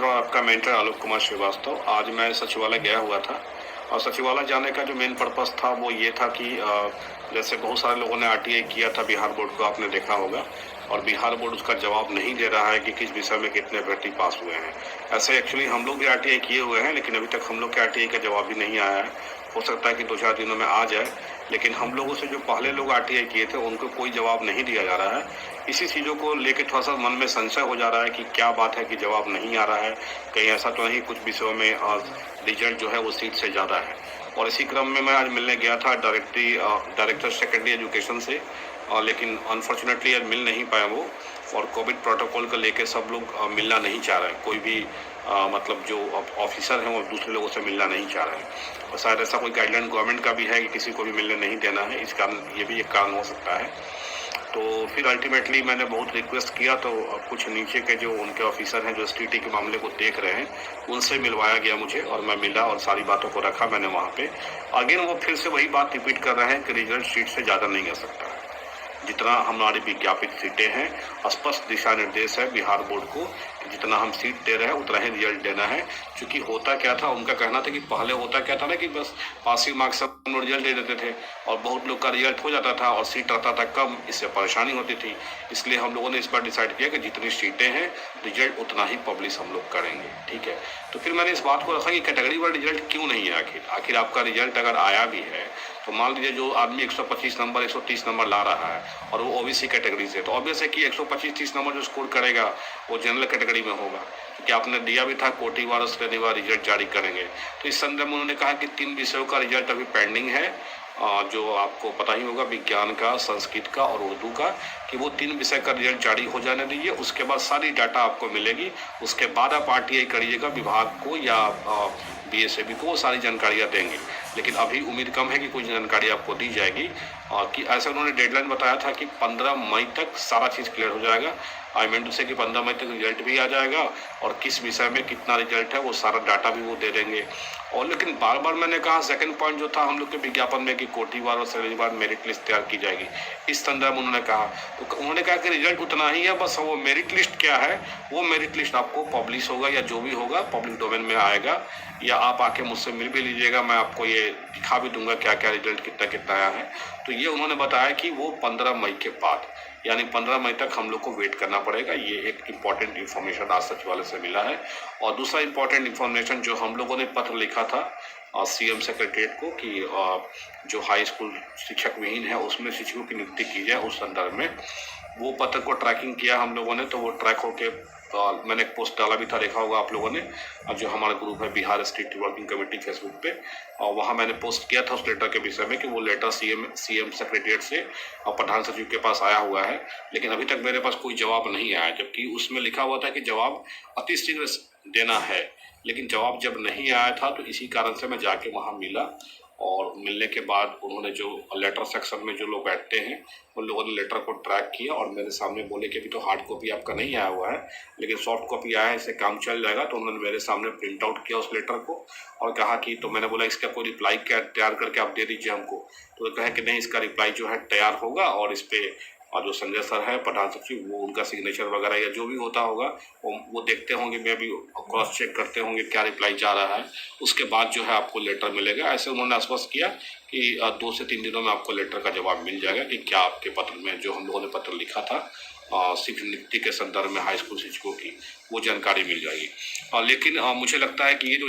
मित्र और आपका मेंटर आलोक कुमार श्रीवास्तव। आज मैं सचिवालय गया हुआ था और सचिवालय जाने का जो मेन पर्पस था वो ये था कि जैसे बहुत सारे लोगों ने आरटीआई किया था बिहार बोर्ड को, आपने देखा होगा, और बिहार बोर्ड उसका जवाब नहीं दे रहा है कि किस विषय में कितने अभ्यर्थी पास हुए हैं। ऐसे एक्चुअली हम लोग भी आरटीआई किए हुए हैं, लेकिन अभी तक हम लोग के आरटीआई का जवाब भी नहीं आया है। हो सकता है कि 2-4 दिनों में आ जाए, लेकिन हम लोगों से जो पहले लोग आरटीआई किए थे उनको कोई जवाब नहीं दिया जा रहा है। इसी चीज़ों को लेकर थोड़ा सा मन में संशय हो जा रहा है कि क्या बात है कि जवाब नहीं आ रहा है, कहीं ऐसा तो नहीं कुछ विषयों में रिजल्ट जो है वो सीट से ज़्यादा है। और इसी क्रम में मैं आज मिलने गया था डायरेक्टर सेकेंडरी एजुकेशन से, लेकिन अनफॉर्चुनेटली आज मिल नहीं पाया वो, और कोविड प्रोटोकॉल को लेके सब लोग मिलना नहीं चाह रहे हैं। कोई भी मतलब जो ऑफिसर हैं वो दूसरे लोगों से मिलना नहीं चाह रहे हैं, और शायद ऐसा कोई गाइडलाइन गवर्नमेंट का भी है कि किसी को भी मिलने नहीं देना है। इस कारण ये भी एक कारण हो सकता है। तो फिर अल्टीमेटली मैंने बहुत रिक्वेस्ट किया, तो कुछ नीचे के जो उनके ऑफिसर हैं जो एसटीटी के मामले को देख रहे हैं उनसे मिलवाया गया मुझे, और मैं मिला और सारी बातों को रखा मैंने वहाँ पे। अगेन वो फिर से वही बात रिपीट कर रहे हैं कि रिजल्ट सीट से ज़्यादा नहीं आ सकता है। जितना हमारी विज्ञापित सीटें हैं, स्पष्ट दिशा निर्देश है बिहार बोर्ड को कि जितना हम सीट दे रहे हैं उतना ही रिजल्ट देना है। क्योंकि होता क्या था, उनका कहना था कि पहले होता क्या था ना कि बस पासिंग मार्क्स से हम लोग रिजल्ट दे देते थे और बहुत लोग का रिजल्ट हो जाता था और सीट रहता था कम, इससे परेशानी होती थी। इसलिए हम लोगों ने इस बार डिसाइड किया कि जितनी सीटें हैं रिजल्ट उतना ही पब्लिश हम लोग करेंगे, ठीक है। तो फिर मैंने इस बात को रखा कि कैटेगरी वाला रिजल्ट क्यों नहीं है। आखिर आपका रिजल्ट अगर आया भी है तो मान लीजिए जो आदमी 125 नंबर 130 नंबर ला रहा है और वो ओबीसी कैटेगरी से, तो ऑब्वियस है कि 125-30 नंबर जो स्कोर करेगा वो जनरल कैटेगरी में होगा, क्योंकि आपने दिया भी था कोटिवार और श्रेणीवार रिजल्ट जारी करेंगे। तो इस संदर्भ में उन्होंने कहा कि 3 विषयों का रिजल्ट अभी पेंडिंग है, जो आपको पता ही होगा, विज्ञान का, संस्कृत का और उर्दू का, कि वो 3 विषय का रिजल्ट जारी हो जाने दीजिए। उसके बाद सारी डाटा आपको मिलेगी, उसके बाद आप आरटीआई करिएगा, विभाग को या बीएसएबी को वो सारी जानकारियाँ देंगे। लेकिन अभी उम्मीद कम है कि कोई जानकारी आपको दी जाएगी, कि ऐसा उन्होंने डेडलाइन बताया था कि 15 मई तक सारा चीज़ क्लियर हो जाएगा। आई मीन टू से कि 15 मई तक रिजल्ट भी आ जाएगा और किस विषय में कितना रिजल्ट है वो सारा डाटा भी वो दे देंगे। और लेकिन बार बार मैंने कहा, सेकंड पॉइंट जो था हम लोग के विज्ञापन में कि कोटिवार और श्रेणीवार मेरिट लिस्ट तैयार की जाएगी, इस संदर्भ में उन्होंने कहा। तो उन्होंने कहा कि रिजल्ट उतना ही है, बस वो मेरिट लिस्ट क्या है, वो मेरिट लिस्ट आपको पब्लिश होगा या जो भी होगा पब्लिक डोमेन में आएगा, या आप आके मुझसे मिल भी लीजिएगा, मैं आपको ये दिखा भी दूंगा क्या क्या रिजल्ट कितना कितना आया है। तो ये उन्होंने बताया कि वो 15 मई के बाद, यानी 15 मई तक हम लोग को वेट करना पड़ेगा। ये एक इम्पॉर्टेंट इन्फॉर्मेशन आज सचिवालय से मिला है। और दूसरा इम्पॉर्टेंट इन्फॉर्मेशन जो हम लोगों ने पत्र लिखा था सीएम सेक्रेटरीट को कि जो हाई स्कूल शिक्षक विहीन है उसमें शिक्षकों की नियुक्ति की जाए, उस संदर्भ में वो पत्र को ट्रैकिंग किया हम लोगों ने। तो वो ट्रैक होके मैंने एक पोस्ट डाला भी था, देखा होगा आप लोगों ने, जो हमारा ग्रुप है Bihar state working committee Facebook पे, और वहाँ मैंने पोस्ट किया था उस लेटर के विषय में कि वो लेटर सीएम सेक्रेटरीट से और प्रधान सचिव के पास आया हुआ है, लेकिन अभी तक मेरे पास कोई जवाब नहीं आया। जबकि उसमें लिखा हुआ था कि जवाब अतिशीघ्र देना है, लेकिन जवाब जब नहीं आया था तो इसी कारण से मैं जाके वहाँ मिला। और मिलने के बाद उन्होंने जो लेटर सेक्शन में जो लोग बैठते हैं उन लोगों ने लेटर को ट्रैक किया और मेरे सामने बोले कि अभी तो हार्ड कॉपी आपका नहीं आया हुआ है, लेकिन सॉफ्ट कॉपी आया है, इससे काम चल जाएगा। तो उन्होंने मेरे सामने प्रिंट आउट किया उस लेटर को और कहा कि, तो मैंने बोला इसका कोई रिप्लाई क्या तैयार करके आप दे दीजिए हमको। तो वो कहा कि नहीं, इसका रिप्लाई जो है तैयार होगा और इस पर और जो संजय सर है प्रधान सचिव, वो उनका सिग्नेचर वगैरह या जो भी होता होगा वो देखते होंगे, मैं भी क्रॉस चेक करते होंगे क्या रिप्लाई जा रहा है, उसके बाद जो है आपको लेटर मिलेगा। ऐसे उन्होंने आश्वस्त किया कि 2 से 3 दिनों में आपको लेटर का जवाब मिल जाएगा कि क्या आपके पत्र में जो हम लोगों ने पत्र लिखा था शिक्षक नियुक्ति के संदर्भ में हाई स्कूल शिक्षकों की, वो जानकारी मिल जाएगी। लेकिन मुझे लगता है कि ये जो